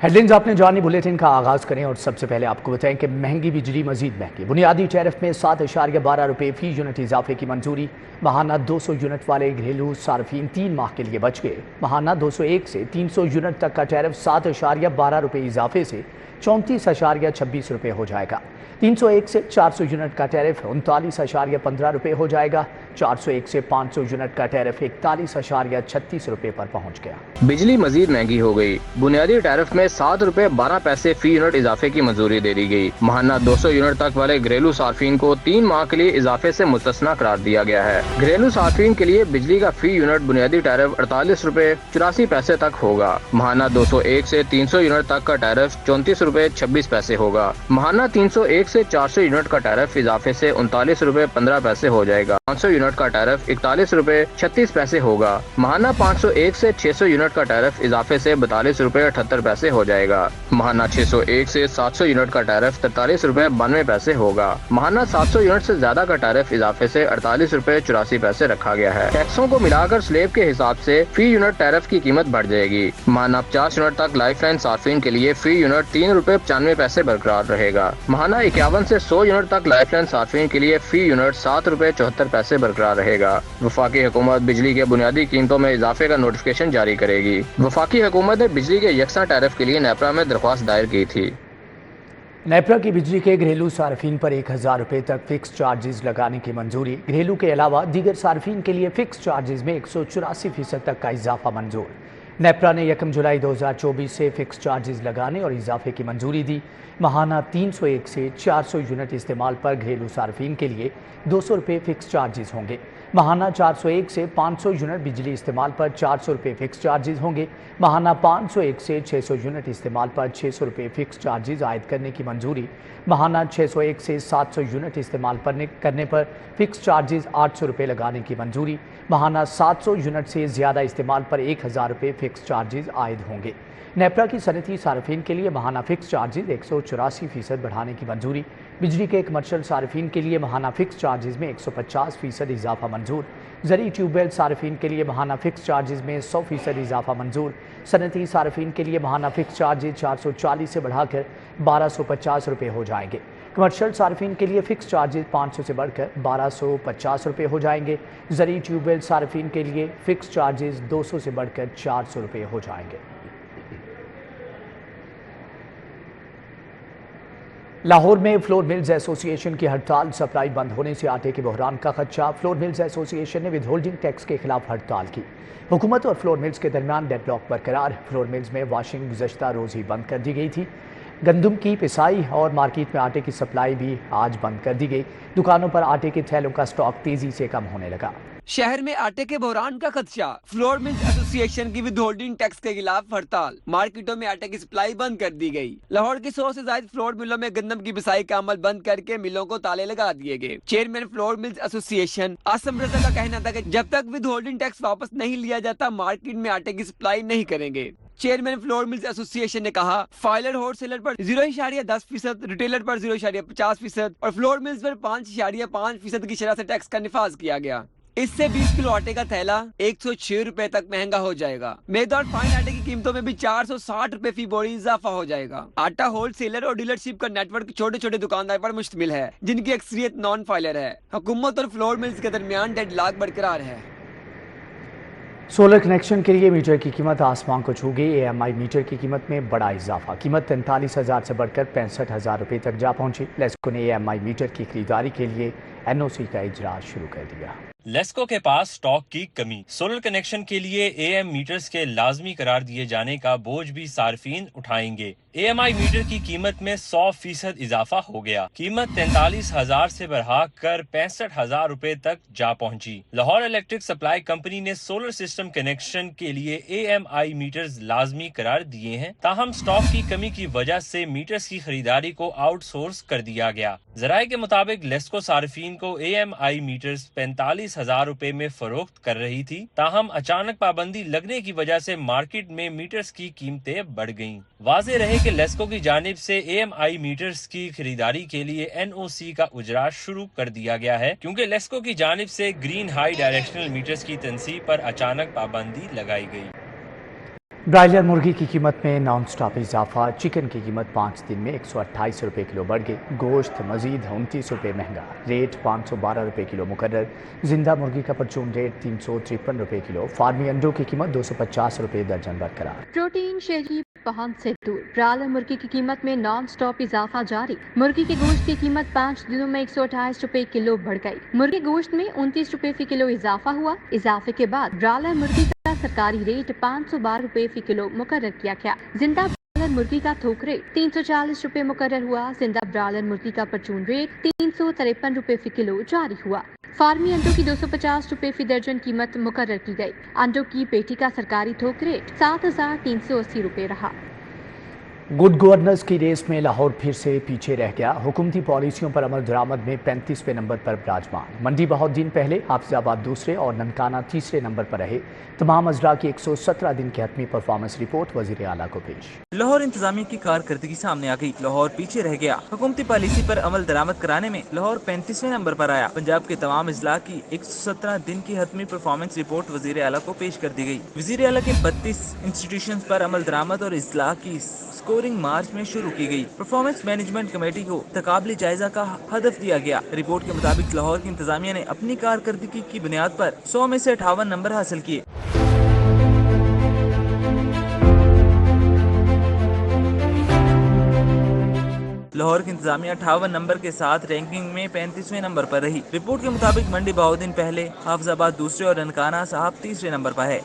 Headlines आपने जानी, bulletin का आगाज करें और सबसे पहले आपको बताएं कि महंगी बिजली मजीद महंगी। बुनियादी टैरिफ में 7.12 रुपये फी यूनिट इजाफे की मंजूरी। माहाना 200 यूनिट वाले घरेलू सार्फिन 3 माह के लिए बच गए। माहाना 201 से 300 यूनिट तक का टैरिफ 7.12 रुपये इजाफे से 34.26 रुपये हो जाएगा। 301 से 400 यूनिट का टैरिफ 39.15 रुपये हो जाएगा। 401 से 500 यूनिट का टैरिफ 41.36 रुपये पर पहुंच गया। बिजली मजीद महंगी हो गई। बुनियादी टैरिफ में 7 रुपए 12 पैसे फी यूनिट इजाफे की मंजूरी दे दी गई। माहाना 200 यूनिट तक वाले घरेलू सार्फिन को 3 माह के लिए इजाफे से मुस्तस्ना करार दिया गया है। घरेलू सार्फिन के लिए बिजली का फी यूनिट बुनियादी टैरिफ 48 रुपए 84 पैसे तक होगा। माहाना 201 से 300 यूनिट तक का टैरिफ 34 रुपए 26 पैसे होगा। माहाना 301 से 400 यूनिट का टैरिफ इजाफे से 39 रुपए 15 पैसे हो जाएगा। 500 यूनिट का टैरिफ 41 रुपए 36 पैसे होगा। माहाना 501 से 600 यूनिट का टैरिफ इजाफे से 42 रुपए 78 पैसे हो जाएगा। माहाना 601 से 700 यूनिट का टैरिफ 43 रुपए 92 पैसे होगा। माहाना 700 यूनिट से ज्यादा का टैरिफ इजाफे से 48 रुपए 84 पैसे रखा गया है। टैक्सों को मिलाकर स्लेब के हिसाब से फी यूनिट टैरिफ की कीमत बढ़ जाएगी। माहाना 50 यूनिट तक लाइफ लाइन सार्फिन के लिए फी यूनिट 3 रुपए 95 पैसे बरकरार रहेगा। माहाना 51 से 100 यूनिट तक लाइफ लाइन सार्फिन के लिए फी यूनिट 7 रुपए 74 पैसे बरकरार रहेगा। वफाकी हुकूमत बिजली के बुनियादी कीमतों में इजाफे का नोटिफिकेशन जारी करेगी। वफाकी हुकूमत ने बिजली के यकसा टैरिफ के लिए नेपरा में दरख्वास्त दायर की थी। नेपरा की बिजली के घरेलू सार्फिन पर 1000 रुपये तक फिक्स चार्जेस लगाने की मंजूरी। घरेलू के अलावा दीगर सार्फिन के लिए फिक्स चार्जेस में 184% तक का इजाफा मंजूर। नेपरा ने 1 जुलाई 2024 से फिक्स चार्जेस लगाने और इजाफे की मंजूरी दी। माहाना 301 से 400 यूनिट इस्तेमाल पर घरेलू सार्फिन के लिए 200 रुपये फिक्स चार्जेस होंगे। माहाना 401 से 500 यूनिट बिजली इस्तेमाल पर 400 रुपये फिक्स चार्जेस होंगे। माहाना 501 से 600 यूनिट इस्तेमाल पर 600 रुपये फिक्स चार्जेस आयद करने की मंजूरी। माहाना 601 से 700 यूनिट इस्तेमाल करने पर फिक्स चार्जेस 800 रुपये लगाने की मंजूरी। माहाना 700 यूनिट से ज़्यादा इस्तेमाल पर 1000 रुपये फिक्स चार्जेस आयद होंगे। नेपरा की सनती सार्फिन के लिए माहाना फिक्स चार्जेस 184% बढ़ाने की मंजूरी। बिजली के कमर्शियल सार्फिन के लिए माहाना फिक्स चार्जेस में 150% इजाफा मंजूर। ज़री ट्यूबवेल सार्फिन के लिए माहाना फिक्स चार्जेस में 100% इजाफा मंजूर। सनती सार्फिन के लिए माहाना फिक्स चार्जेस 440 से बढ़ाकर 1250 रुपये हो जाएंगे। कमर्शियल सार्फिन के लिए फिक्स चार्जेस 500 से बढ़कर 1250 रुपये हो जाएंगे। ज़री ट्यूबवेल सार्फिन के लिए फिक्स चार्जेस 200 से बढ़कर 400 रुपये हो जाएंगे। लाहौर में फ्लोर मिल्स एसोसिएशन की हड़ताल। सप्लाई बंद होने से आटे के बहरान का खदशा। फ्लोर मिल्स एसोसिएशन ने विदहोल्डिंग टैक्स के खिलाफ हड़ताल की। हुकूमत और फ्लोर मिल्स के दरमियान डेडलॉक बरकरार। फ्लोर मिल्स में वाशिंग गुज़श्ता रोज़ ही बंद कर दी गई थी। गंदम की पिसाई और मार्केट में आटे की सप्लाई भी आज बंद कर दी गई। दुकानों पर आटे के थैलों का स्टॉक तेजी से कम होने लगा। शहर में आटे के बहरान का खदशा। फ्लोर मिल्स एसोसिएशन की विदहोल्डिंग टैक्स के खिलाफ हड़ताल। मार्केटों में आटे की सप्लाई बंद कर दी गई। लाहौर की 100 से ज्यादा फ्लोर मिलों में गंदम की पिसाई का अमल बंद करके मिलों को ताले लगा दिए गए। Chairman flour mills association Asim Raza का कहना था कि जब तक विदहोल्डिंग टैक्स वापस नहीं लिया जाता मार्केट में आटे की सप्लाई नहीं करेंगे। चेयरमैन फ्लोर मिल्स एसोसिएशन ने कहा, फाइलर होलसेलर पर 0.10%, रिटेलर पर 0.50% और फ्लोर मिल्स पर 5.5% की शरह से टैक्स का निफाज किया गया। इससे 20 किलो आटे का थैला 106 रुपए तक महंगा हो जाएगा। मैदा और फाइन आटे की कीमतों में भी 460 रुपए फी बोरी इजाफा हो जाएगा। आटा होलसेलर और डीलरशिप का नेटवर्क छोटे छोटे दुकानदार पर मुश्तमिल है, जिनकी अक्सरियत नॉन फाइलर है। हुकूमत और फ्लोर मिल्स के दरमियान डेडलॉक बरकरार है। सोलर कनेक्शन के लिए मीटर की कीमत आसमान को छू गई। AMI मीटर की कीमत में बड़ा इजाफा। कीमत 43,000 से बढ़कर 65,000 रुपये तक जा पहुंची। लेस्को ने AMI मीटर की खरीदारी के लिए NOC का इजरा शुरू कर दिया। लेस्को के पास स्टॉक की कमी। सोलर कनेक्शन के लिए AM मीटर्स के लाजमी करार दिए जाने का बोझ भी सार्फिन उठाएंगे। AMI मीटर की कीमत में 100% इजाफा हो गया। कीमत 43,000 से बढ़ाकर 65,000 रुपए तक जा पहुंची। लाहौर इलेक्ट्रिक सप्लाई कंपनी ने सोलर सिस्टम कनेक्शन के लिए AMI मीटर्स लाजमी करार दिए हैं। ताहम स्टॉक की कमी की वजह से मीटर्स की खरीदारी को आउटसोर्स कर दिया गया। जराये के मुताबिक लेस्को सार्फिन को AMI मीटर्स 45,000 रुपए में फरोख्त कर रही थी। ताहम अचानक पाबंदी लगने की वजह से मार्केट में मीटर्स की कीमतें बढ़ गईं। वाज़ेह रहे कि लेस्को की जानिब से AMI मीटर्स की खरीदारी के लिए NOC का उजरा शुरू कर दिया गया है, क्योंकि लेस्को की जानिब से ग्रीन हाई डायरेक्शनल मीटर्स की तनसीब पर अचानक पाबंदी लगाई गई। ब्रायलर मुर्गी की कीमत में नॉन स्टॉप इजाफा। चिकन की कीमत 5 दिन में 128 रुपये किलो बढ़ गई। गोश्त मजीद 29 रुपये महंगा, रेट 512 रुपये किलो मुकर्रर। जिंदा मुर्गी का परचून रेट 353 रुपये किलो। फार्मी अंडों की कीमत 250 रुपये दर्जन बरकरार। प्रोटीन शहरी पहुंच से दूर। ब्रायलर मुर्गी की कीमत में नॉन स्टॉप इजाफा जारी। मुर्गी के गोश्त की कीमत 5 दिनों में 128 रुपये किलो बढ़ गई। मुर्गी गोश्त में 29 रुपये फी किलो इजाफा हुआ। इजाफे के बाद ब्रायलर मुर्गी का सरकारी रेट 512 रुपये फी किलो मुकर्रर किया गया। जिंदा ब्रायलर मुर्गी का थोक रेट 340 रुपये मुकर्रर हुआ। जिंदा ब्रायलर मुर्गी का परचून रेट 353 रुपये फी किलो जारी हुआ। फार्मी अंडों की 250 रुपये फी दर्जन कीमत मुकर्रर की गई। अंडों की पेटी का सरकारी थोक रेट 7,380 रुपये रहा। गुड गवर्नेंस की रेस में लाहौर फिर से पीछे रह गया। हुकूमती पॉलिसियों पर अमल दरामद में 35वें नंबर पर विराजमान। मंडी बहुत दिन पहले, हाफिजाबाद दूसरे और ननकाना तीसरे नंबर पर रहे। तमाम अजला की 117 दिन की हतमी परफॉर्मेंस रिपोर्ट वजीर आला को पेश। लाहौर इंतजामिया की कारकर्दगी सामने आ गई। लाहौर पीछे रह गया। हुकूमती पॉलिसी पर अमल दरामद कराने में लाहौर 35वें नंबर पर आया। पंजाब के तमाम अजला की 117 दिन की हतमी परफॉर्मेंस रिपोर्ट वजीर आला को पेश कर दी गई। वजीर आला के 32 इंस्टीट्यूशन पर अमल दरामद और अजला की स्कोरिंग मार्च में शुरू की गई। परफॉर्मेंस मैनेजमेंट कमेटी को तकाबली जायजा का हदफ दिया गया। रिपोर्ट के मुताबिक लाहौर की इंतजामिया ने अपनी कारकर्दगी की बुनियाद पर 100 में से 58 नंबर हासिल किए। लाहौर की इंतजामिया 58 नंबर के साथ रैंकिंग में 35वें नंबर पर रही। रिपोर्ट के मुताबिक मंडी बहुत दिन पहले, हाफिजाबाद दूसरे और ननकाना साहब तीसरे नंबर पर है।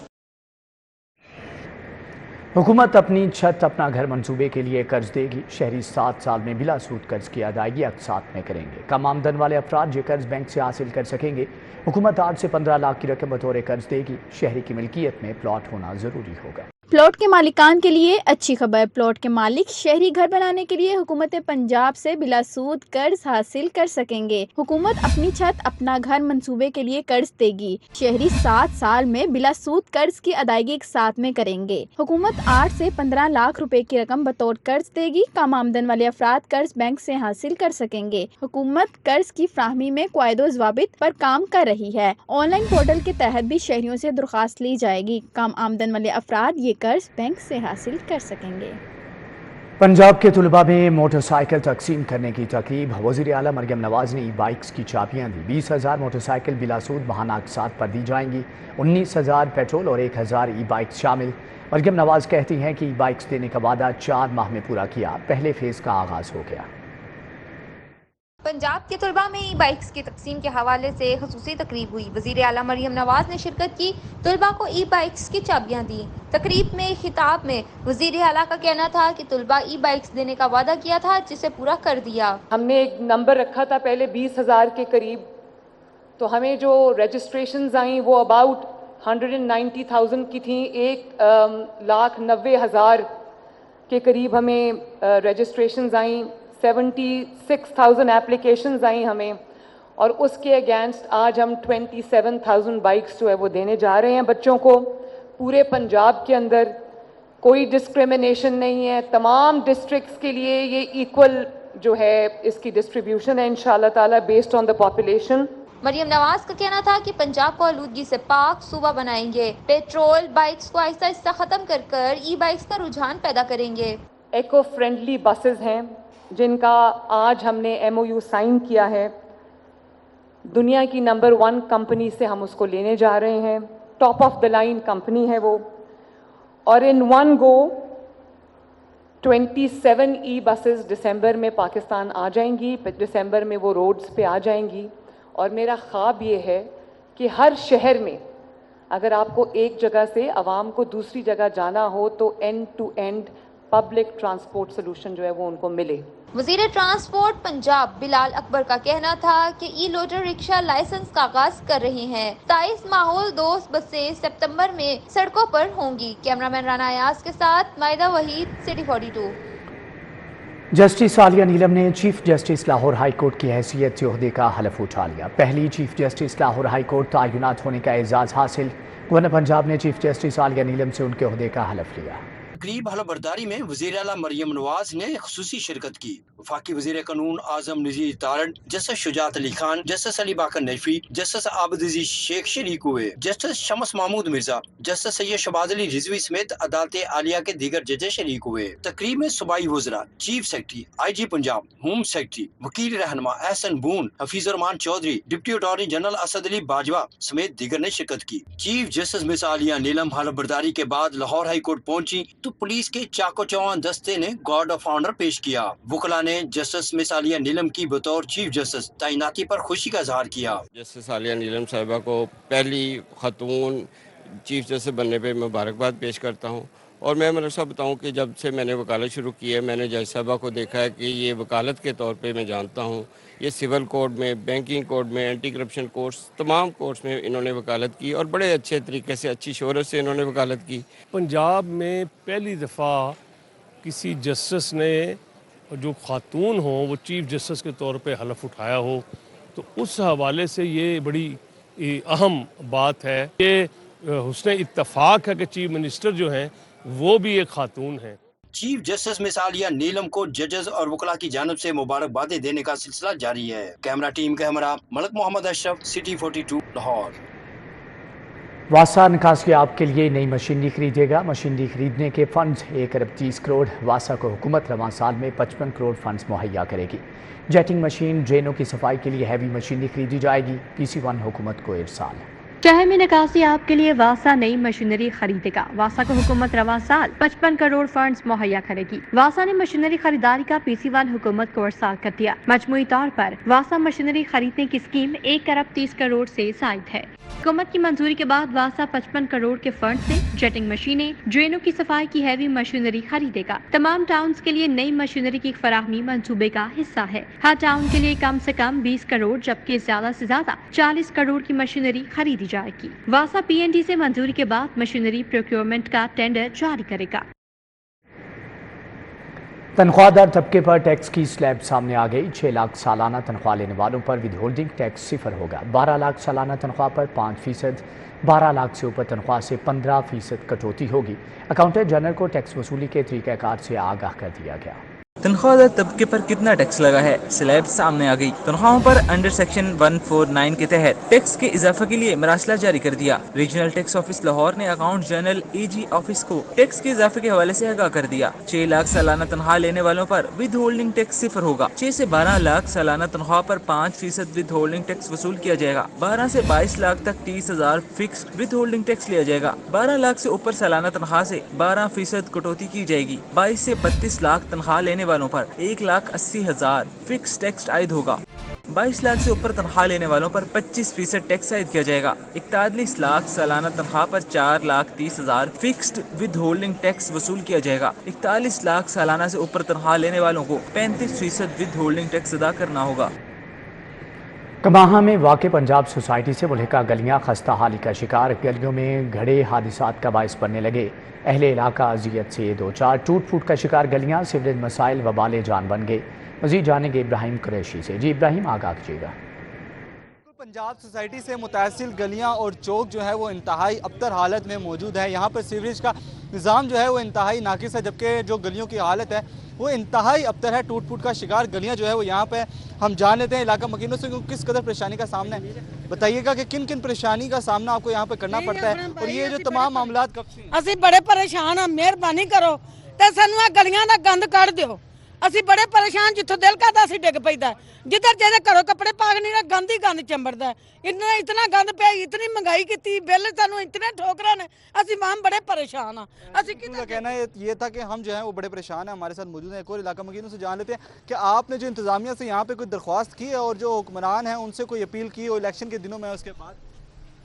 हुकूमत अपनी छत अपना घर मंसूबे के लिए कर्ज देगी। शहरी 7 साल में बिला सूद कर्ज की अदायगी अक़सात में करेंगे। कम आमदन वाले अफराद ये कर्ज बैंक से हासिल कर सकेंगे। हुकूमत 8 से 15 लाख की रकम बतौर कर्ज देगी। शहरी की मिल्कियत में प्लॉट होना जरूरी होगा। प्लॉट के मालिकान के लिए अच्छी खबर। प्लॉट के मालिक शहरी घर बनाने के लिए हुकूमत पंजाब से बिला सूद कर्ज हासिल कर सकेंगे। हुकूमत अपनी छत अपना घर मंसूबे के लिए कर्ज देगी। शहरी 7 साल में बिला सूद कर्ज की अदायगी एक साथ में करेंगे। हुकूमत 8 से 15 लाख रुपए की रकम बतौर कर्ज देगी। कम आमदन वाले अफराद कर्ज बैंक से हासिल कर सकेंगे। हुकूमत कर्ज की फ्राहमी में क़वायदो ज़वाबित पर काम कर रही है। ऑनलाइन पोर्टल के तहत भी शहरियों से दरख्वास्त ली जाएगी। कम आमदन वाले अफराद ये कर्ज बैंक से हासिल कर सकेंगे। पंजाब के तुलबा में मोटरसाइकिल तकसीम करने की तकरीब। वज़ीर आला मरियम नवाज ने ई बाइक्स की चाबियां दी। 20,000 मोटरसाइकिल बिलासूद महाना अक़सात पर दी जाएंगी। 19,000 पेट्रोल और 1,000 ई बाइक्स शामिल। मरियम नवाज कहती हैं कि ई बाइक्स देने का वादा 4 माह में पूरा किया। पहले फेज़ का आगाज़ हो गया। पंजाब के तलबा में ई बाइक्स की तकसीम के हवाले से ख़ुसूसी तकरीब हुई। वज़ीर आला मरियम नवाज ने शिरकत की। तलबा को ई बाइक्स की चाबियां दी। तकरीब में खिताब में वज़ीर आला का कहना था कि तलबा ई बाइक्स देने का वादा किया था, जिसे पूरा कर दिया। हमने एक नंबर रखा था पहले 20,000 के करीब, तो हमें जो रजिस्ट्रेशंस आई वो अबाउट 190,000 की थी। 1,90,000 के करीब हमें रजिस्ट्रेशंस आई। 76,000 एप्लीकेशंस आई हमें, और उसके अगेंस्ट आज हम 27,000 बाइक्स जो है वो देने जा रहे हैं बच्चों को। पूरे पंजाब के अंदर कोई डिस्क्रिमिनेशन नहीं है। तमाम डिस्ट्रिक्ट्स के लिए ये इक्वल जो है इसकी डिस्ट्रीब्यूशन है इंशाल्लाह ताला based on the population. Maryam Nawaz का कहना था कि पंजाब को आलूदगी से पाक सूबा बनाएंगे। पेट्रोल बाइक्स को आहिस्ता आहिस्ता ख़त्म कर कर ई बाइक्स का रुझान पैदा करेंगे। एको फ्रेंडली बसेस हैं जिनका आज हमने MOU साइन किया है। दुनिया की नंबर 1 कंपनी से हम उसको लेने जा रहे हैं। Top of the line company है वो। और in one go 27 e buses दिसंबर में पाकिस्तान आ जाएंगी। दिसंबर में वो रोड्स पे आ जाएंगी। और मेरा ख्वाब ये है कि हर शहर में अगर आपको एक जगह से आवाम को दूसरी जगह जाना हो तो end to end public transport solution जो है वो उनको मिले। वज़ीर ट्रांसपोर्ट पंजाब बिलाल अकबर का कहना था कि ई लोडर रिक्शा लाइसेंस का आगाज कर रहे हैं। 27 माहौल दोस्त बसें सितंबर में सड़कों पर होंगी। कैमरामैन राना अयाज के साथ मायदा वहीद, सिटी 42। जस्टिस आलिया नीलम ने chief justice Lahore high court की हैसियत से ओहदे का हलफ उठा लिया। पहली chief justice Lahore high court तायुनात होने का एजाज़ हासिल। गवर्नर पंजाब ने चीफ जस्टिस आलिया नीलम से उनके ओहदे का हलफ लिया। तकरीब हलफबरदारी में वज़ीर आला मरियम नवाज ने खुसूसी शिरकत की। वफाकी वज़ीर कानून आज़म नज़ीर तारड़, जस्टिस शुजात अली खान, जस्टिस अली बाकर नैफी, जस्टिस आबिद अजीज शेख शरीक हुए। जस्टिस शमस महमूद मिर्जा, जस्टिस सैयद शहबाज अली रिजवी समेत अदालत आलिया के दीगर जजेस शरीक हुए। तकरीब में सूबाई वज़रा, chief secretary, IG Punjab, home secretary, वकील रहनुमा Ahsan Bhoon, Hafeez Rehman Chaudhry, deputy attorney general Asad Ali Bajwa समेत दीगर ने शिरकत की। Chief justice miss Aalia Neelum हलफबरदारी के बाद लाहौर हाई कोर्ट पहुंची तो पुलिस के चाको चौहान दस्ते ने गार्ड ऑफ ऑनर पेश किया। वकला ने जस्टिस मिस आलिया नीलम की बतौर चीफ जस्टिस तैनाती पर खुशी का इजहार किया। जस्टिस आलिया नीलम साहिबा को पहली खतून चीफ जस्टिस बनने पे मुबारकबाद पेश करता हूँ। और मैं मतलब सब बताऊँ कि जब से मैंने वकालत शुरू की है, मैंने जज साहबा को देखा है कि ये वकालत के तौर पे मैं जानता हूँ। ये सिविल कोर्ट में, बैंकिंग कोर्ट में, एंटी करप्शन कोर्ट्स, तमाम कोर्ट्स में इन्होंने वकालत की और बड़े अच्छे तरीके से, अच्छी शोहरत से इन्होंने वकालत की। पंजाब में पहली दफ़ा किसी जस्टिस ने जो खातून हो वो चीफ जस्टिस के तौर पे हलफ उठाया हो, तो उस हवाले से ये बड़ी अहम बात है। ये हुस्न इत्तफाक है कि चीफ मिनिस्टर जो हैं वो भी एक खातून हैं। चीफ जस्टिस मिस आलिया नीलम को जजेस और वकला की जानिब से मुबारकबादें देने का सिलसिला जारी है। कैमरा टीम के हमरा मलक मोहम्मद अशरफ, सिटी 42 लाहौर। वासा निकासी आपके लिए नई मशीनरी खरीदेगा। मशीनरी खरीदने के फंड्स 1 अरब 30 करोड़। वासा को हुकूमत रवां साल में 55 करोड़ फंड्स मुहैया करेगी। जेटिंग मशीन, ड्रेनों की सफाई के लिए हैवी मशीनरी खरीदी जाएगी। PC1 हुकूमत को इरसाल। शहर में निकासी आप के लिए वासा नई मशीनरी खरीदेगा। वासा को हुकूमत रवां साल 55 करोड़ फंड्स मुहैया करेगी। वासा ने मशीनरी खरीदारी का PC1 हुकूमत को इरसाल कर दिया। मजमूई तौर पर वासा मशीनरी खरीदने की स्कीम 1 अरब 30 करोड़ से जायद है। हुकूमत की मंजूरी के बाद वासा 55 करोड़ के फंड से जेटिंग मशीनें, ड्रेनों की सफाई की हैवी मशीनरी खरीदेगा। तमाम टाउन्स के लिए नई मशीनरी की फराहमी मंसूबे का हिस्सा है। हर टाउन के लिए कम से कम 20 करोड़ जबकि ज्यादा से ज्यादा 40 करोड़ की मशीनरी खरीदी जाएगी। वासा PND से मंजूरी के बाद मशीनरी प्रोक्योरमेंट का टेंडर जारी करेगा। तनख्वाहदार तबके पर टैक्स की स्लैब सामने आ गई। 6 लाख सालाना तनख्वाह लेने वालों पर विद होल्डिंग टैक्स 0 होगा। 12 लाख सालाना तनख्वाह पर 5%, 12 लाख से ऊपर तनख्वाह से 15% कटौती होगी। अकाउंटेंट जनरल को टैक्स वसूली के तरीक़ाकार से आगाह कर दिया गया। तनख्वाहदार तबके पर कितना टैक्स लगा है, स्लैब सामने आ गई। तनख्वाहों पर अंडर सेक्शन 149 के तहत टैक्स के इजाफे के लिए मरासला जारी कर दिया। रीजनल टैक्स ऑफिस लाहौर ने अकाउंट जनरल AG ऑफिस को टैक्स के इजाफे के हवाले से आगाह कर दिया। 6 लाख सालाना तनख्वाह लेने वालों पर विद होल्डिंग टैक्स 0 होगा। 6 से 12 लाख सालाना तनख्वाह पर 5% विद होल्डिंग टैक्स वसूल किया जाएगा। 12 से 22 लाख तक 30,000 फिक्स्ड विद होल्डिंग टैक्स लिया जाएगा। 12 लाख से ऊपर सालाना तनख्वाह से 12% कटौती की जाएगी। 22 से 32 लाख तनख्वाह लेने वालों पर 1,80,000 फिक्स टैक्स आयद होगा। 22 लाख से ऊपर तनख्वाह लेने वालों पर 25% टैक्स आयद किया जाएगा। 41 लाख सालाना तनख्वाह पर 4,30,000 फिक्स्ड विद होल्डिंग टैक्स वसूल किया जाएगा। 41 लाख सालाना से ऊपर तनख्वाह लेने वालों को 35% विद होल्डिंग टैक्स अदा करना होगा। कमाहा में वाक़ पंजाब सोसाइटी से मुल्हिका गलियां खस्ता हाली का शिकार। गलियों में घड़े हादिसात का बायस बनने लगे। अहले इलाका अजियत से 2-4 टूट फूट का शिकार। गलियां सीवरेज मसाइल वबाले जान बन गए। मज़ीद जानेंगे इब्राहिम कुरैशी से। जी इब्राहिम, आगाह कीजिएगा। पंजाब सोसाइटी से मुतासिल गलियां और चौक जो है वो इंतहाई अबतर हालत में मौजूद है। यहाँ पर सीवरेज का निज़ाम जो है वो इंतहाई नाकिस है, जबकि जो गलियों की हालत है वो इंतहाई अबतर है। टूट फूट का शिकार गलियां जो है वो यहाँ पे हम जान लेते हैं इलाका मकीनों से किस कदर परेशानी का सामना है। बताइएगा कि किन किन परेशानी का सामना आपको यहाँ पे करना पड़ता है और ये जो तमाम मामला कब से? ਅਸੀਂ बड़े परेशान हाँ, मेहरबानी करो तो सानू आ गलियां दा गंद कढ़ दिओ। ਅਸੀਂ बड़े परेशान, जिथों दिल करदा ਅਸੀਂ डिग पैदा, जिधर ਜਿਹਦੇ घरों कपड़े पाग नहीं रहा गंद ही गंद चंबड़दा। इतना गंद पे, इतनी महंगाई की बिल सानू इतने ठोकरा ने, ਅਸੀਂ मां बड़े परेशान हाँ। का कहना है ये था कि हम जो है वो बड़े परेशान हैं। हमारे साथ मौजूद है एक और इलाका मकीनों से जान लेते हैं कि आपने जो इंतजामिया से यहाँ पे कोई दरख्वास्त की है और जो हुक्मरान हैं उनसे कोई अपील की हो इलेक्शन के दिनों में? उसके बाद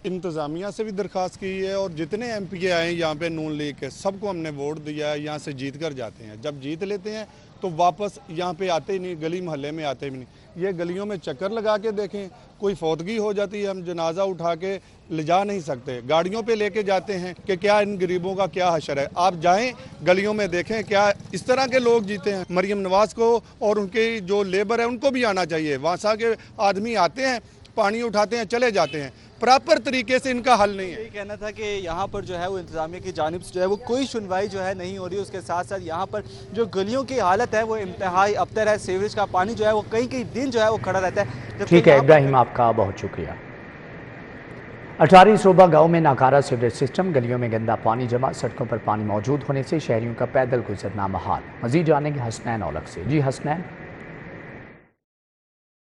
इंतज़ामिया से भी दरख्वास्त की है और जितने MPA आए यहाँ पे नून लीग के सबको हमने वोट दिया है। यहाँ से जीत कर जाते हैं, जब जीत लेते हैं तो वापस यहाँ पे आते ही नहीं, गली मोहल्ले में आते भी नहीं। ये गलियों में चक्कर लगा के देखें, कोई फौतगी हो जाती है हम जनाजा उठा के ले जा नहीं सकते, गाड़ियों पे लेके जाते हैं कि क्या इन गरीबों का क्या हशर है। आप जाएं गलियों में देखें क्या इस तरह के लोग जीते हैं। मरियम नवाज को और उनके जो लेबर है उनको भी आना चाहिए। वासा के आदमी आते हैं पानी उठाते हैं चले जाते हैं, प्रॉपर तरीके से इनका हल नहीं है। यही कहना था कि यहाँ पर जो है वो इंतजामिया की जानिब से जो है वो कोई सुनवाई जो है नहीं हो रही। उसके साथ साथ यहाँ पर जो गलियों की हालत है वो इंतहाई अबतर है। सीवरेज का पानी जो है वो कई कई दिन जो है वो खड़ा रहता है। ठीक है इब्राहिम, आपका बहुत शुक्रिया। अटारी सोबा गांव में नाकारा सीवरेज सिस्टम, गलियों में गंदा पानी जमा, सड़कों पर पानी मौजूद होने से शहरियों का पैदल गुजरना महाल। मजीद जानेंगे हसनैन औलख से। जी हसनैन।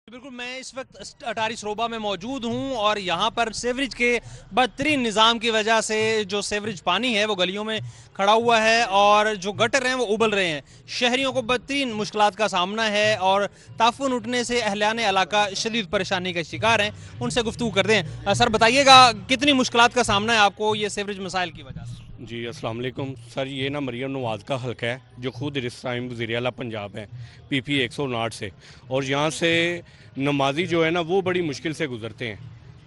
बिल्कुल, मैं इस वक्त अटारी सरोबा में मौजूद हूं और यहां पर सीवरेज के बदतरीन निज़ाम की वजह से जो सीवरेज पानी है वो गलियों में खड़ा हुआ है और जो गटर हैं वो उबल रहे हैं। शहरियों को बदतरीन मुश्किलात का सामना है और ताफुन उठने से अहलियाने इलाका शदीद परेशानी का शिकार हैं। उनसे गुफ्तगू करते हैं। सर बताइएगा, कितनी मुश्किलात का सामना है आपको ये सीवरेज मसाइल की वजह से? जी अस्सलाम वालेकुम सर, ये ना मरियम नवाज़ का हल्का है जो खुद इस टाइम वज़ीर आला पंजाब है PP 159 से, और यहाँ से नमाजी जो है ना वो बड़ी मुश्किल से गुजरते हैं।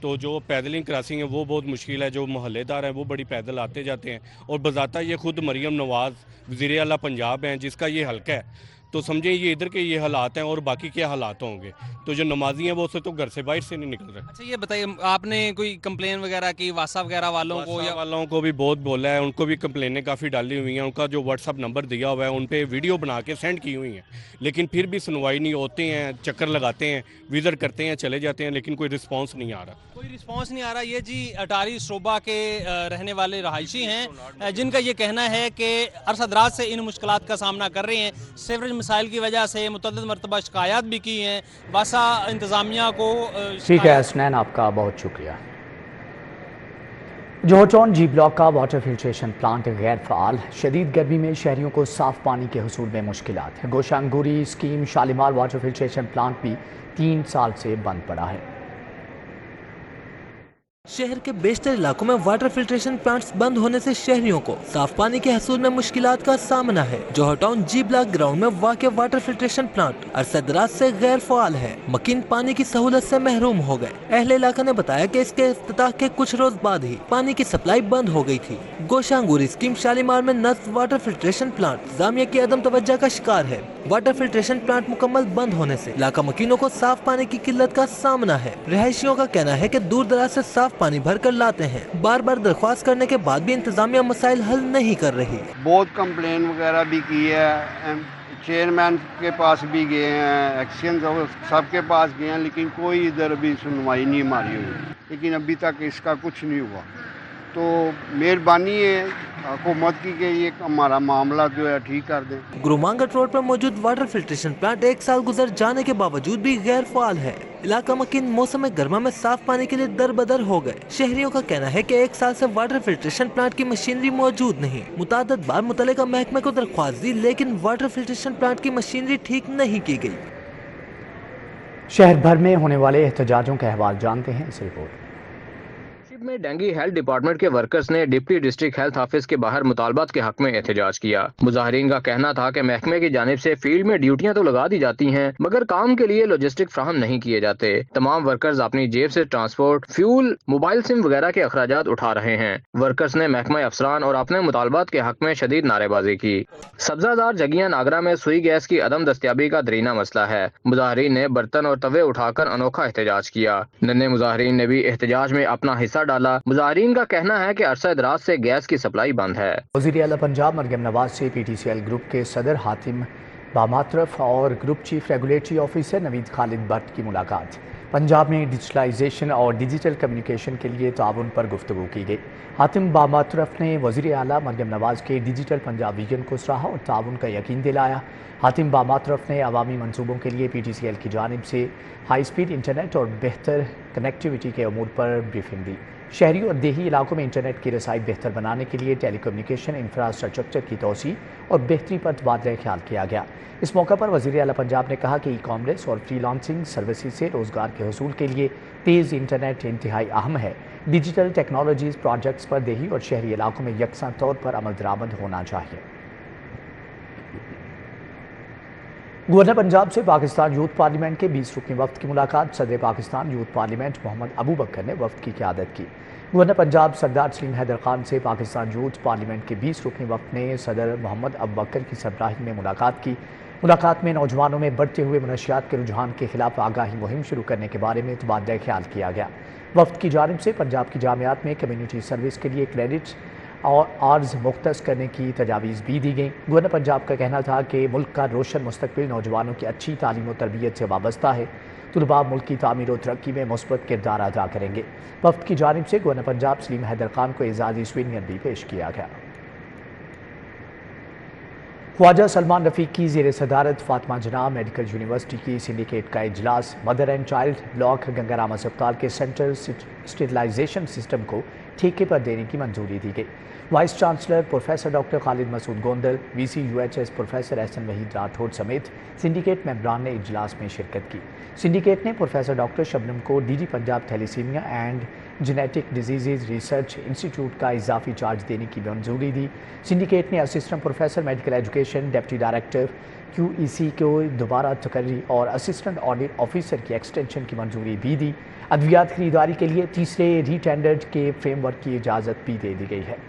तो जो पैदलिंग क्रॉसिंग है वो बहुत मुश्किल है, जो मोहल्लेदार हैं वो बड़ी पैदल आते जाते हैं, और बज़ाता ये खुद मरियम नवाज़ वज़ीर आला पंजाब हैं जिसका ये हल्का है। तो समझें ये इधर के ये हालात हैं और बाकी क्या हालात होंगे। तो जो नमाजी हैं वो से तो घर से बाहर से नहीं निकल रहे। अच्छा ये बताइए, आपने कोई कंप्लेन वगैरह की वासा वगैरह वालों को? या वालों को भी बहुत बोला है, उनको भी कंप्लेनें काफ़ी डाली हुई हैं, उनका जो व्हाट्सअप नंबर दिया हुआ है उन पर वीडियो बना के सेंड की हुई हैं, लेकिन फिर भी सुनवाई नहीं होती हैं। चक्कर लगाते हैं, विजिट करते हैं, चले जाते हैं, लेकिन कोई रिस्पॉन्स नहीं आ रहा। कोई रिस्पांस नहीं आ रहा। ये जी अटारी सरोबा के रहने वाले रहायशी हैं जिनका ये कहना है कि अरसदराज से इन मुश्किलात का सामना कर रहे हैं। सीवरेज मसाइल की वजह से मुतअद्दिद मरतबा शिकायत भी की हैं वासा इंतज़ामिया को। ठीक है हसनैन, आपका बहुत शुक्रिया। जोहटोन G ब्लॉक का वाटर फिल्ट्रेशन प्लांट गैर फ़ाल, शदीद गर्मी में शहरियों को साफ पानी के हुसूल में मुश्किलात। गोशांगुरी scheme Shalimar water filtration plant भी 3 साल से बंद पड़ा है। शहर के बेशतर इलाकों में वाटर फिल्ट्रेशन प्लांट्स बंद होने से शहरियों को साफ पानी के हसूल में मुश्किलात का सामना है। जोहटाउन G ब्लॉक ग्राउंड में वाक़ वाटर फिल्ट्रेशन प्लांट अरसदराज से गैर फ़ाल है। मकीन पानी की सहूलत से महरूम हो गए। अहले इलाका ने बताया कि इसके इफ्तिताह के कुछ रोज बाद ही पानी की सप्लाई बंद हो गई थी। गोशांगुरी स्कीम शालीमार में नस्ब वाटर फिल्ट्रेशन प्लांट जामिया की अदम तवज्जो का शिकार है। वाटर फिल्ट्रेशन प्लांट मुकम्मल बंद होने से इलाका मकीनों को साफ पानी की किल्लत का सामना है। रहायशियों का कहना है कि दूर दराज से साफ पानी भर कर लाते हैं। बार बार दरख्वास्त करने के बाद भी इंतजामिया मसाइल हल नहीं कर रही। बहुत कंप्लेन वगैरह भी की है, चेयरमैन के पास भी गए हैं, एक्सचेंज सबके पास गए हैं, लेकिन कोई इधर भी सुनवाई नहीं हमारी हुई। लेकिन अभी तक इसका कुछ नहीं हुआ। तो मेहरबानी है हुकूमत की कि ये हमारा मामला जो है ठीक कर दें। गुरुमांगट रोड पर मौजूद वाटर फिल्ट्रेशन प्लांट 1 साल गुजर जाने के बावजूद भी गैर फाल है। इलाका मकीन मौसम गर्मा में साफ पानी के लिए दरबदर हो गए। शहरियों का कहना है कि 1 साल से वाटर फिल्ट्रेशन प्लांट की मशीनरी मौजूद नहीं। मुतादिद बार मुतल्लिका महकमे को दरख्वास्त दी, लेकिन वाटर फिल्ट्रेशन प्लांट की मशीनरी ठीक नहीं की गई। शहर भर में होने वाले एहतजाजों का अहवाल जानते हैं इस रिपोर्ट में। डेंगू हेल्थ डिपार्टमेंट के वर्कर्स ने डिप्टी डिस्ट्रिक्ट हेल्थ ऑफिस के बाहर मुतालबात के हक में एहतजाज किया। मुजाहिरीन का कहना था कि महकमे की जानिब से फील्ड में ड्यूटियां तो लगा दी जाती हैं, मगर काम के लिए लॉजिस्टिक फ्राहम नहीं किए जाते। तमाम वर्कर्स अपनी जेब से ट्रांसपोर्ट, फ्यूल, मोबाइल सिम वगैरह के अखराजात उठा रहे हैं। वर्कर्स ने महकमा अफसरान और अपने मुतालबात के हक में शदीद नारेबाजी की। सब्जादार जगिया नागरा में सुई गैस की अदम दस्तियाबी का दरीना मसला है। मुजाहिरीन ने बर्तन और तवे उठाकर अनोखा एहतजाज किया। नन्हे मुजाहिरीन ने भी एहतजाज में अपना हिस्सा डाला। मुजाहिरीन का कहना है कि अरसा दराज से गैस की सप्लाई बंद है। वज़ीर आला पंजाब मरियम नवाज से PTCL ग्रुप के सदर हातिम बामातरफ और group chief regulatory officer Naveed Khalid Bhatt की मुलाकात। पंजाब में डिजिटलाइजेशन और डिजिटल कम्युनिकेशन के लिए ताउन पर गुफ्तगू की गई। हातिम बामातरफ ने वज़ीर आला मरियम नवाज के डिजिटल पंजाब विजन को सराहा और ताउन का यकीन दिलाया। हातिम बामातरफ ने अवामी मनसूबों के लिए PTCL की जानिब से हाई स्पीड इंटरनेट और बेहतर कनेक्टिविटी के अमूर पर ब्रीफिंग दी। शहरी और देही इलाकों में इंटरनेट की रसाई बेहतर बनाने के लिए टेलीकम्युनिकेशन इंफ्रास्ट्रक्चर की तोसी और बेहतरी पर तबादला ख्याल किया गया। इस मौके पर वज़ीर आला पंजाब ने कहा कि ई-कॉमर्स और फ्रीलांसिंग सर्विसेज से रोज़गार के हुसूल के लिए तेज़ इंटरनेट इंतहाई अहम है। डिजिटल टेक्नोलॉजीज़ प्रोजेक्ट्स पर देही और शहरी इलाकों में यकसा तौर पर अमल दरामद होना चाहिए। गवर्नर पंजाब से पाकिस्तान यूथ पार्लियामेंट के 20 रुकनी वफ्द की मुलाकात। सदर पाकिस्तान यूथ पार्लियामेंट मोहम्मद अबू बकर ने वफ्द की क़यादत की। गवर्नर पंजाब सरदार सलीम हैदर खान से पाकिस्तान यूथ पार्लियामेंट के 20 रुकनी वफ्द ने सदर मोहम्मद अबू बकर की सरबराही में मुलाकात की। मुलाकात में नौजवानों में बढ़ते हुए मनशियात के रुझान के खिलाफ आगाही मुहिम शुरू करने के बारे में तबादला ख्याल किया गया। वफ्द की जानिब से पंजाब की जामियात में कम्यूनिटी सर्विस के लिए क्रेडिट्स और आर्ज मुख्तस करने की तजावीज़ भी दी गई। गवर्नर पंजाब का कहना था कि मुल्क का रोशन मुस्तकबिल नौजवानों की अच्छी तालीम और तरबियत से वाबस्ता है। तुलबा मुल्क की तामीर और तरक्की में मुस्बत किरदार अदा करेंगे। वफ्द की जानिब से गवर्नर पंजाब सलीम हैदर खान को एजाज़ी स्वीनियर भी पेश किया गया। ख्वाजा सलमान रफ़ीक की ज़ेर सदारत फातिमा जनाब मेडिकल यूनिवर्सिटी की सिंडिकेट का इजलास। Mother and child block Gangaram अस्पताल के सेंट्रल स्टेरिलाइजेशन सिस्टम को ठेके पर देने की मंजूरी दी गई। Vice chancellor professor doctor Khalid Masood Gondal, VC UHS professor Ehsan Waheed Rathore समेत सिंडिकेट मेंबरान ने इजलास में शिरकत की। सिंडिकेट ने प्रोफेसर डॉक्टर शबनम को DD Punjab thalassemia and genetic disease research institute का इजाफी चार्ज देने की मंजूरी दी। सिंडिकेट ने assistant professor medical education, deputy director QEC को दोबारा तकर्री और असिस्टेंट ऑडिट ऑफिसर की एक्सटेंशन की मंजूरी भी दी। अद्वियात खरीदारी के लिए तीसरे रीटेंडर्ड के फ्रेमवर्क की इजाज़त भी दे दी गई है।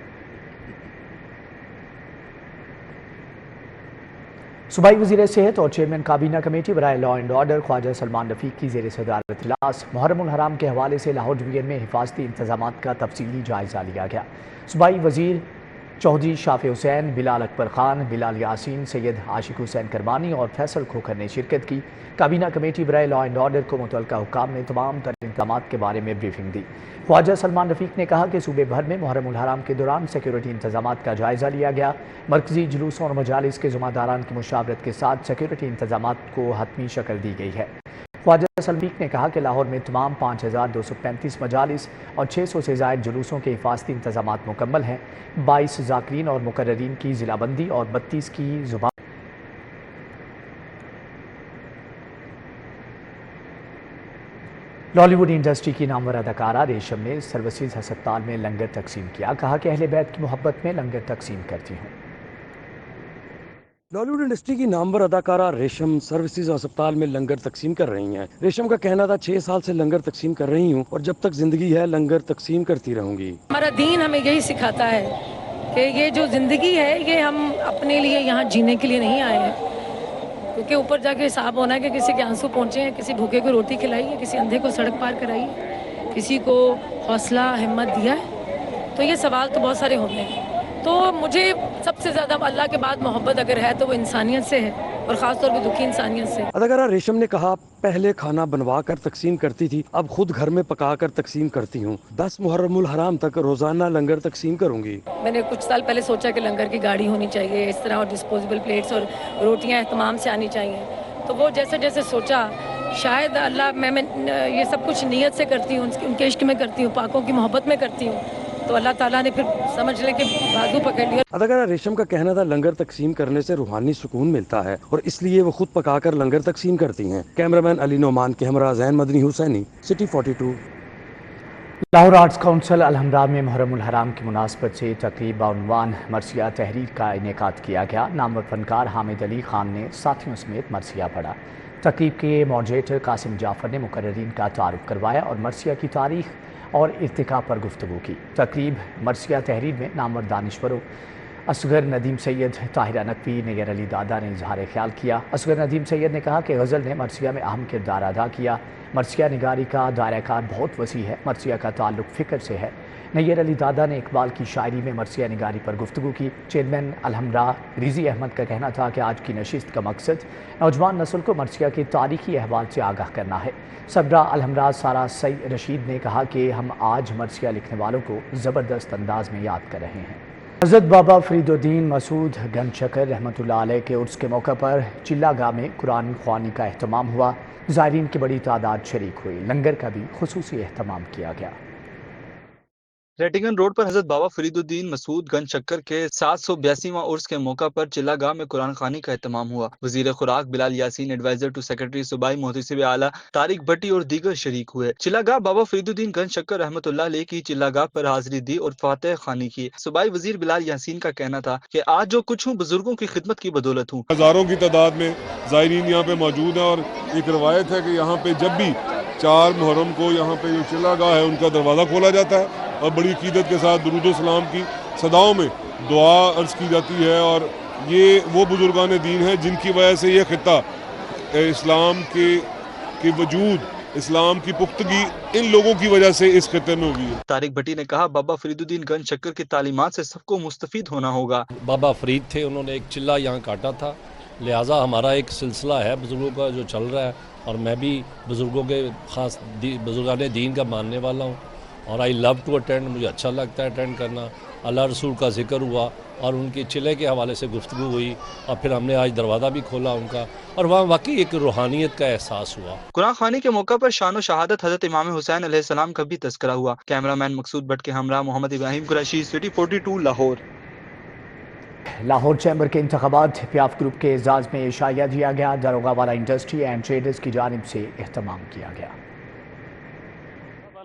सूबाई वज़ीर सेहत और चेयरमैन काबीना कमेटी बराए law and order Khawaja Salman Rafique की ज़ेर सदारत इजलास। मुहर्रम उल हराम के हवाले से लाहौर डिवीजन में हिफाजती इंतजामात का तफसीली जायज़ा लिया गया। सूबाई वज़ीर चौधरी शाफे हुसैन, बिलाल अकबर खान, बिलाल यासीन, सैयद आशिक हुसैन करमानी और फैसल खोखर ने शिरकत की। काबीना कमेटी बराए लॉ एंड ऑर्डर को मुतल्लिका हुक्काम ने तमाम तर इंतजामात के बारे में ब्रीफिंग दी। ख्वाजा सलमान रफ़ीक ने कहा कि सूबे भर में मुहर्रम उल हराम के दौरान सिक्योरिटी इंतजामात का जायज़ा लिया गया। मरकजी जुलूसों और मजालिस के ज़िम्मेदारान की मुशावरत के साथ सिक्योरिटी इंतजामात को हतमी शक्ल दी गई है। ख्वाजा सलमान ने कहा कि लाहौर में तमाम 5235 मजालिस और 600 से ज़ायद जुलूसों के हिफाजती इंतजामात मुकम्मल हैं। 22 ज़ाकिरीन और मुकर्ररीन की ज़िलाबंदी और 32 की ज़ुबान। लॉलीवुड इंडस्ट्री की नामवर अदाकारा रेशम ने सर्विसेज अस्पताल में लंगर तकसीम किया। कहा कि अहले बैत की मोहब्बत में लंगर तकसीम करती हूँ। लॉलीवुड इंडस्ट्री की नामवर अदाकारा रेशम सर्विसेज अस्पताल में लंगर तकसीम कर रही हैं। रेशम का कहना था 6 साल से लंगर तकसीम कर रही हूँ और जब तक जिंदगी है लंगर तकसीम करती रहूंगी। हमारा दीन हमें यही सिखाता है कि ये जो जिंदगी है ये हम अपने लिए यहाँ जीने के लिए नहीं आए हैं, क्योंकि ऊपर जाके हिसाब होना है कि किसी के आंसू पहुँचे हैं, किसी भूखे को रोटी खिलाई है, किसी अंधे को सड़क पार कराई है, किसी को हौसला हिम्मत दिया है। तो ये सवाल तो बहुत सारे होते हैं। तो मुझे सबसे ज़्यादा अल्लाह के बाद मोहब्बत अगर है तो वो इंसानियत से है और ख़ासतौर पर दुखी इंसानियत से। अदाकारा रेशम ने कहा, पहले खाना बनवा कर तकसीम करती थी, अब खुद घर में पका कर तकसीम करती हूँ। 10 मुहर्रम उल हराम तक रोज़ाना लंगर तकसीम करूँगी। मैंने कुछ साल पहले सोचा कि लंगर की गाड़ी होनी चाहिए इस तरह, और डिस्पोजेबल प्लेट्स और रोटियाँ एहतमाम से आनी चाहिए। तो वो जैसे जैसे सोचा, शायद अल्लाह मैं ये सब कुछ नीयत से करती हूँ, उनके इश्क में करती हूँ, पाकों की मोहब्बत में करती हूँ, तो अल्लाह ताला ने फिर समझ ले कि बाजू पकड़ लिया। अदाकारा रेशम का कहना था लंगर तकसीम करने से रूहानी सुकून मिलता है और इसलिए वो खुद पकाकर लंगर तकसीम करती हैं। कैमरामैन अली नोमान के हमरा Zain Madni Hussaini, city 42। Lahore arts council Alhamra में मुहर्रम उल हराम की मुनासबत से तकरीब बाउनवान मरसिया तहरीर का इनेकाद किया गया। नामवर फनकार हामिद अली खान ने साथियों समेत मरसिया पढ़ा। तकरीब के मॉडरेटर कासिम जाफर ने मुकर्ररीन का तारुफ करवाया और मरसिया की तारीख और इर्तिका पर गुफ्तगू की। तकरीब मरसिया तहरीर में नामवर दानिश्वरों असगर नदीम सैयद, ताहिरा नकवी, नैयर अली दादा ने इजहार ख्याल किया। असगर नदीम सैयद ने कहा कि गज़ल ने मरसिया में अहम किरदार अदा किया। मरसिया निगारी का दायरा कार बहुत वसी है। मरसिया का ताल्लुक़ फ़िक्र से है। नैयर अली दादा ने इकबाल की शायरी में मरसिया निगारी पर गुफ्तगू की। चेयरमैन अलहमरा रिजी अहमद का कहना था कि आज की नशिस्त का मकसद नौजवान नस्ल को मरसिया के तारीखी अहवाल से आगाह करना है। सबरा अलहमरा सारा सई रशीद ने कहा कि हम आज मरसिया लिखने वालों को ज़बरदस्त अंदाज में याद कर रहे हैं। हज़रत बाबा फरीदुद्दीन मसूद गंज शकर रहमतुल्लाह अलैह के उर्स के मौके पर चिल्लागाह में कुरान ख्वानी का एहतमाम हुआ। ज़ायरीन की बड़ी तादाद शरीक हुई। लंगर का भी खुसूसी एहतमाम किया गया। रेटिंगन रोड पर हजरत बाबा फरीदुद्दीन मसूद गंज शक्कर के 782वां उर्स के मौका पर चिल्लागाह में कुरान खानी का एहतमाम हुआ। वजीर खुराक Bilal Yasin, adviser to secretary सूबाई मोहतसिब आला तारिक भट्टी और दीगर शरीक हुए। चिल्लागाह बाबा फरीदुद्दीन गंज शक्कर रहमतुल्लाह अलैह की चिल्लागाह पर हाजिरी दी और फातह खानी की। सूबाई वजीर बिलाल यासीन का कहना था कि आज जो कुछ हूँ बुजुर्गों की खिदमत की बदौलत हूँ। हजारों की तादाद में ज़ायरीन यहाँ पे मौजूद है और एक रवायत है कि यहाँ पे जब भी 4 मुहर्रम को यहाँ पे जो चिल्लागाह है उनका दरवाज़ा खोला जाता है और बड़ी अकीदत के साथ दुरूद सलाम की सदाओं में दुआ अर्ज़ की जाती है और یہ وہ بزرگان دین ہیں جن کی وجہ سے یہ خطہ اسلام کے وجود، اسلام کی پختگی ان لوگوں کی وجہ سے اس خطے میں ہوگی ہے۔ طارق بھٹی نے کہا بابا فرید الدین گنج شکر کی تعلیمات سے سب کو مستفید ہونا ہوگا۔ بابا فرید تھے، انہوں نے ایک چلہ یہاں کاٹا تھا، لہٰذا ہمارا ایک سلسلہ ہے بزرگوں کا جو چل رہا ہے، اور میں بھی بزرگوں کے خاص بزرگان دین کا ماننے والا ہوں، اور آئی لو ٹو اٹینڈ، مجھے اچھا لگتا ہے اٹینڈ کرنا۔ اللہ رسول کا ذکر ہوا اور ان کے چلے کے حوالے سے گفتگو ہوئی، اور پھر ہم نے آج دروازہ بھی کھولا ان کا، اور وہاں واقعی ایک روحانیت کا احساس ہوا۔ قرآن خوانی کے موقع پر شان و شہادت حضرت امام حسین علیہ السلام کا بھی تذکرہ ہوا۔ کیمرہ مین مقصود بٹ کے ہمراہ محمد ابراہیم قریشی، سٹی 42 لاہور۔ لاہور چیمبر کے انتخابات پیاف گروپ کے اعزاز میں عشائیہ دیا گیا، داروغہ والا انڈسٹری اینڈ ٹریڈرز کی جانب سے اہتمام کیا گیا۔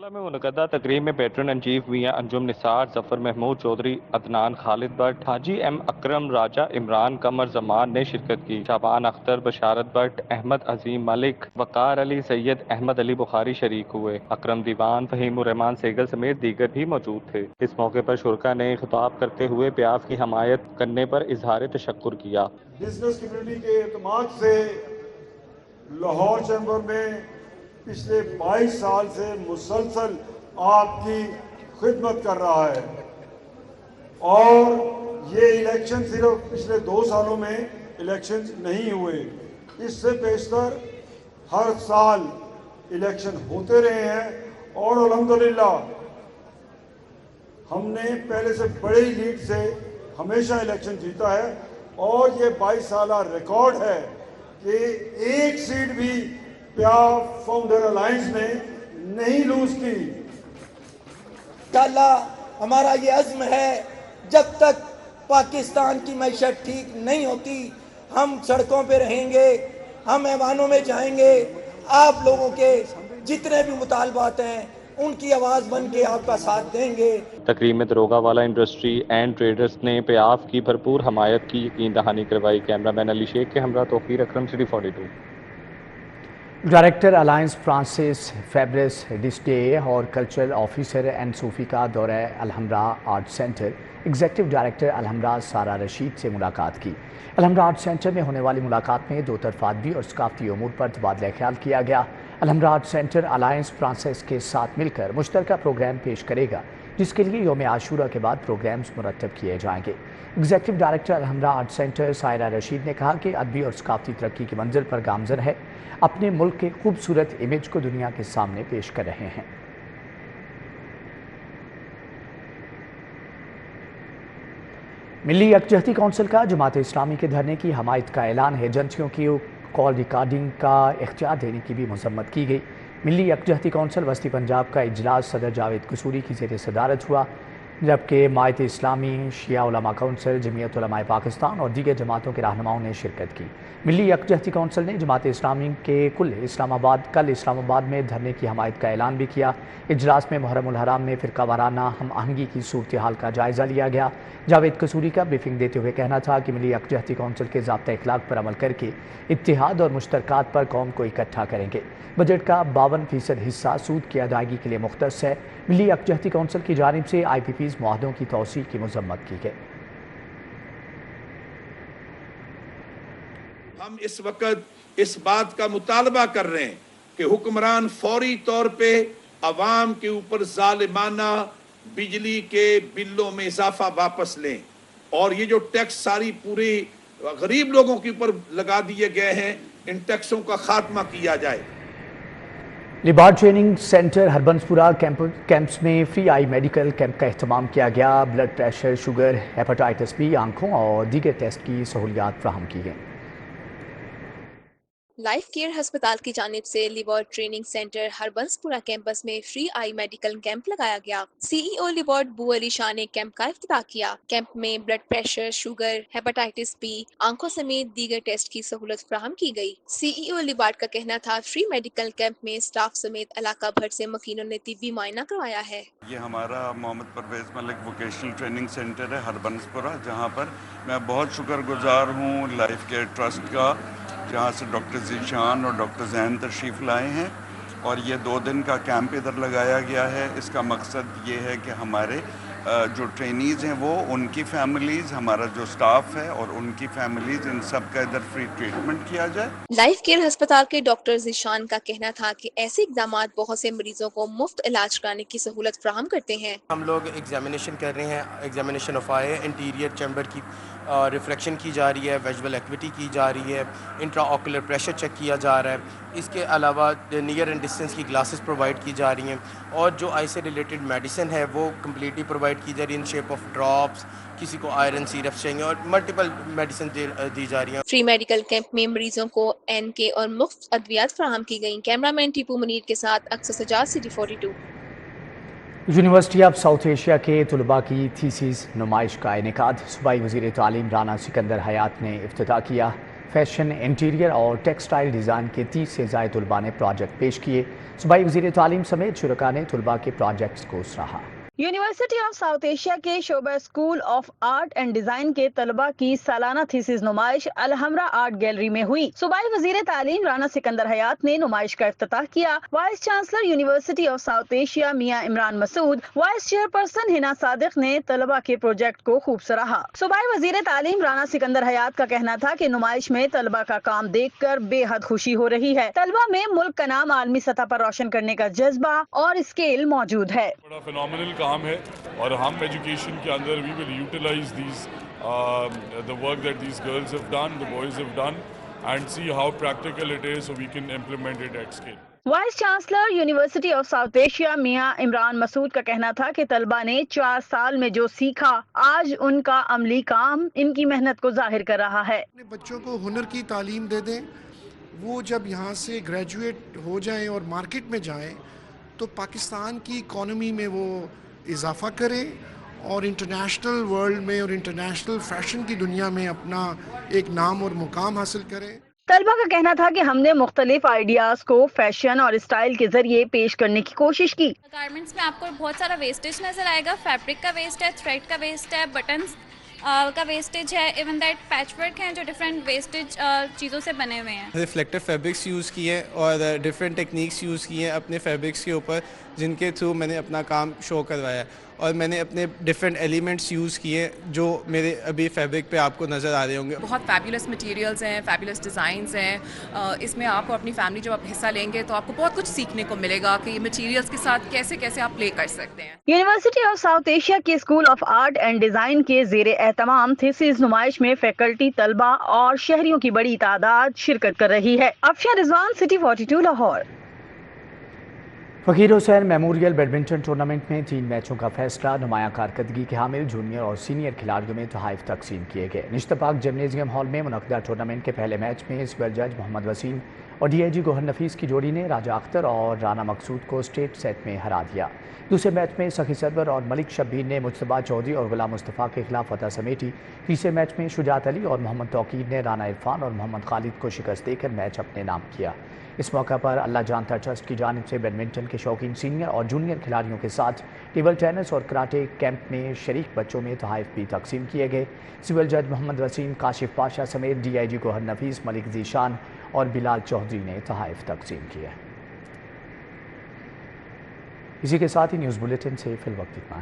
میں منعقدہ تقریب میں پیٹرن ان چیف میاں انجم نثار، ظفر محمود چودھری، عدنان خالد بٹ، حاجی ایم اکرم، راجہ عمران، قمر زمان نے شرکت کی۔ شعبان اختر، بشارت بٹ، احمد عظیم ملک، وقار علی، سید احمد علی بخاری شریک ہوئے۔ اکرم دیوان، فہیم الرحمان سیگل سمیت دیگر بھی موجود تھے۔ اس موقع پر شرکا نے خطاب کرتے ہوئے پیاف کی حمایت کرنے پر اظہار تشکر کیا۔ بزنس کمیونٹی کے اعتماد سے لاہور چیمبر میں پچھلے 22 سال سے مسلسل آپ کی خدمت کر رہا ہے، اور یہ الیکشن صرف پچھلے 2 سالوں میں الیکشن نہیں ہوئے، اس سے بیشتر ہر سال الیکشن ہوتے رہے ہیں، اور الحمدللہ ہم نے پہلے سے بڑی لیڈ سے ہمیشہ الیکشن جیتا ہے، اور یہ 22 سالہ ریکارڈ ہے کہ ایک سیٹ بھی پیاف فاؤنڈر الائنس نے نہیں لوز کی۔ انشاءاللہ ہمارا یہ عزم ہے، جب تک پاکستان کی معیشت ٹھیک نہیں ہوتی ہم سڑکوں پہ رہیں گے، ہم ایوانوں میں جائیں گے، آپ لوگوں کے جتنے بھی مطالبات ہیں ان کی آواز بن کے آپ کا ساتھ دیں گے۔ تقریب میں داروغہ والا انڈسٹری اینڈ ٹریڈرز نے پیاف کی بھرپور حمایت کی یقین دہانی کروائی۔ کیمرہ مین علی شیخ کے ہمراہ توقیر اکرم، سٹی 42۔ ڈائریکٹر الائنس فرانسس فیبرس ڈسڈے اور کلچرل آفیسر این صوفی کا دورہ Alhamra art centre, executive director Alhamra Sara Rashid سے ملاقات کی۔ الحمراء آرٹ سینٹر میں ہونے والی ملاقات میں 2 طرفہ ادبی اور ثقافتی امور پر تبادلہ خیال کیا گیا۔ Alhamra art centre alliance Francis کے ساتھ مل کر مشترکہ پروگرام پیش کرے گا، جس کے لیے یوم عاشورہ کے بعد پروگرامز مرتب کیے جائیں گے۔ Executive director Alhamra art centre Saira Rashid نے کہا کہ ادبی اور ثقافتی ترقی کی منزل پر گامزن ہے، اپنے ملک کے خوبصورت امیج کو دنیا کے سامنے پیش کر رہے ہیں۔ ملی یکجہتی کونسل کا جماعت اسلامی کے دھرنے کی حمایت کا اعلان ہے۔ ایجنسیوں کی کال ریکارڈنگ کا اختیار دینے کی بھی مذمت کی گئی۔ ملی یکجہتی کونسل وسطی پنجاب کا اجلاس صدر جاوید قصوری کی زیر صدارت ہوا، جبکہ مائت اسلامی، شیعہ علماء کونسل، جمعیت علماء پاکستان اور دیگر جماعتوں کے رہنماؤں نے شرکت کی۔ ملی یکجہتی کونسل نے جماعت اسلامی کے کل اسلام آباد میں دھرنے کی حمایت کا اعلان بھی کیا۔ اجلاس میں محرم الحرام میں فرقہ وارانہ ہم آہنگی کی صورتحال کا جائزہ لیا گیا۔ جاوید قصوری کا بریفنگ دیتے ہوئے کہنا تھا کہ ملی یکجہتی کونسل کے ضابطۂ اخلاق پر عمل کر کے اتحاد اور مشترکات پر قوم کو اکٹھا کریں گے۔ بجٹ کا 52% حصہ سود کی ادائیگی کے لیے مختص ہے۔ ملی یکجہتی کونسل کی جانب سے IPPs معاہدوں کی توسیع کی مذمت کی گئی۔ ہم اس وقت اس بات کا مطالبہ کر رہے ہیں کہ حکمران فوری طور پہ عوام کے اوپر ظالمانہ بجلی کے بلوں میں اضافہ واپس لیں، اور یہ جو ٹیکس ساری پوری غریب لوگوں کے اوپر لگا دیے گئے ہیں، ان ٹیکسوں کا خاتمہ کیا جائے۔ Labour training centre Harbanspura campus میں فری آئی میڈیکل کیمپ کا اہتمام کیا گیا۔ Blood pressure, sugar, hepatitis B, آنکھوں اور دیگر ٹیسٹ کی سہولیات فراہم کی گئیں۔ لائف کیئر ہسپتال کی جانب سے labour training centre Harbanspura campus میں فری آئی میڈیکل کیمپ لگایا گیا۔ CEO لیبار بو علی شاہ نے کیمپ کا افتتاح کیا۔ کیمپ میں blood pressure, sugar, hepatitis B, آنکھوں سمیت دیگر ٹیسٹ کی سہولت فراہم کی گئی۔ CEO لیبار کا کہنا تھا فری میڈیکل کیمپ میں اسٹاف سمیت علاقہ بھر سے مکینوں نے طبی معائنہ کروایا ہے۔ یہ ہمارا محمد پرویز ملک ووکیشنل ٹریننگ سینٹر ہے ہربنسپورہ، جہاں پر میں بہت شکر گزار ہوں لائف کیئر ٹرسٹ کا، جہاں سے ڈاکٹر ذیشان اور ڈاکٹر زین تشریف لائے ہیں، اور یہ 2 دن کا کیمپ ادھر لگایا گیا ہے۔ اس کا مقصد یہ ہے کہ ہمارے जो ट्रेनीज़ हैं वो, उनकी फैमिलीज़, हमारा जो स्टाफ है और उनकी फैमिलीज़, इन सब का इधर फ्री ट्रीटमेंट किया जाए। लाइफ केयर अस्पताल के डॉक्टर ज़ीशान का कहना था कि ऐसे इकदाम बहुत से मरीजों को मुफ्त इलाज कराने की सहूलत फराहम करते हैं। हम लोग एग्जामिनेशन कर रहे हैं, एग्जामिनेशन ऑफ आई है, इंटीरियर चैम्बर की रिफ्लेक्शन की जा रही है, विजुअल एक्टिविटी की जा रही है, इंट्रा ऑकुलर प्रेशर चेक किया जा रहा है। इसके अलावा नियर एंड डिस्टेंस की ग्लासेस प्रोवाइड की जा रही हैं और जो आई से रिलेटेड मेडिसिन है वो कम्प्लीटली प्रोवाइड की जा रही है इन शेप ऑफ ड्रॉप्स, किसी को आयरन सिरप चाहिए और मल्टीपल मेडिसिन दी जा रही हैं। फ्री मेडिकल कैंप में मरीजों को NK और मुफ्त अद्वियात फराहम की गई। कैमरामैन टीपू मुनीर के साथ Asghar Sajjad, City 42। University of South Asia के तलबा की थीसिस नुमाइश का इनेकाद सूबाई वज़ीर तालीम राना सिकंदर हयात ने इफ्तिताह किया। फैशन, इंटीरियर और टेक्सटाइल डिज़ाइन के 30 से ज़ायद तलबा ने प्रोजेक्ट पेश किए। सूबाई वज़ीर तालीम समेत शुरका ने तलबा के प्रोजेक्ट्स को सराहा। यूनिवर्सिटी ऑफ साउथ एशिया के शोबा school of art and design के तलबा की सालाना थीसिस नुमाइश अलहमरा आर्ट गैलरी में हुई। सूबाई वजीर तालीम राना सिकंदर हयात ने नुमाइश का इफ्तिताह किया। Vice chancellor university of South Asia Mian Imran Masood, vice chairperson Hina Sadiq ने तलबा के प्रोजेक्ट को खूब सराहा। सूबाई वजीर तालीम राना सिकंदर हयात का कहना था कि नुमाइश में तलबा का काम देख कर बेहद खुशी हो रही है। तलबा में मुल्क का नाम आलमी सतह पर रोशन करने का जज्बा और स्केल मौजूद है। बड़ा फिनोमिनल काम है और हम एजुकेशन के अंदर we will utilise these the work that these girls have done, the boys have done and see how practical it is so we can implement it at scale. Vice chancellor university of South Asia Mian Imran Masood का कहना था कि तलबा ने 4 साल में जो सीखा आज उनका अमली काम इनकी मेहनत को जाहिर कर रहा है। अपने बच्चों को हुनर की तालीम दे दें, वो जब यहाँ से ग्रेजुएट हो जाएं और मार्केट में जाएं तो पाकिस्तान की इकॉनमी में वो इजाफा करें और इंटरनेशनल वर्ल्ड में और इंटरनेशनल फैशन की दुनिया में अपना एक नाम और मुकाम हासिल करें। तलबा का कहना था कि हमने मुख्तलिफ आइडियाज को फैशन और स्टाइल के जरिए पेश करने की कोशिश की। गारमेंट्स में आपको बहुत सारा वेस्टेज नजर आएगा। फैब्रिक का वेस्ट है, थ्रेड का वेस्ट है, बटन्स का वेस्टेज है, इवन दैट पैचवर्क हैं जो डिफरेंट वेस्टेज चीज़ों से बने हुए हैं। रिफ्लेक्टिव फैब्रिक्स यूज़ किए और डिफरेंट टेक्निक्स यूज़ किए हैं अपने फैब्रिक्स के ऊपर, जिनके थ्रू मैंने अपना काम शो करवाया और मैंने अपने डिफरेंट एलिमेंट्स यूज़ किए जो मेरे अभी फैब्रिक पे आपको नज़र आ रहे होंगे। बहुत फैबुलस मटेरियल्स हैं, फैबुलस डिज़ाइंस हैं। इसमें आपको अपनी फैमिली जब आप हिस्सा लेंगे तो आपको बहुत कुछ सीखने को मिलेगा कि ये मटेरियल्स के साथ कैसे कैसे आप प्ले कर सकते हैं। यूनिवर्सिटी ऑफ साउथ एशिया के school of art and design के ज़ेरे एहतमाम थीसिस नुमाइश में फैकल्टी, तलबा और शहरियों की बड़ी तादाद शिरकत कर रही है। अफशा रिजवान, सिटी 42 लाहौर। फ़कीर हुसैन मेमोरियल बैडमिंटन टूर्नामेंट में 3 मैचों का फैसला। नुमाया कारकर्दगी के हामिल जूनियर और सीनियर खिलाड़ियों में तोहफ़ तकसीम किए गए। निश्तपाक जिम्नेजियम हॉल में मुनक़दा टूर्नामेंट के पहले मैच में सिविल जज मोहम्मद वसीम और DIG गोहर नफीस की जोड़ी ने राजा अख्तर और राना मकसूद को स्ट्रेट सेट में हरा दिया। दूसरे मैच में सखी सरवर और मलिक शब्बीर ने मुस्तफा चौधरी और गुलाम मुस्तफ़ा के खिलाफ फतह समेटी। तीसरे मैच में शुजात अली और मोहम्मद तौकीर ने राना इरफान और मोहम्मद खालिद को शिकस्त देकर मैच अपने नाम किया। इस मौका पर अल्लाह जानता ट्रस्ट की जानिब से बैडमिंटन के शौकीन सीनियर और जूनियर खिलाड़ियों के साथ टेबल टेनिस और कराटे कैंप में शरीक बच्चों में तोहफ़ भी तकसीम किए गए। सिविल जज मोहम्मद वसीम, काशिफ पाशा समेत DIG गोहर नफीस, मलिक ज़ीशान और बिलाल चौधरी ने तोहफ़ तकसीम किए। इसी के साथ ही न्यूज़ बुलेटिन से फिल वक्त इतना है।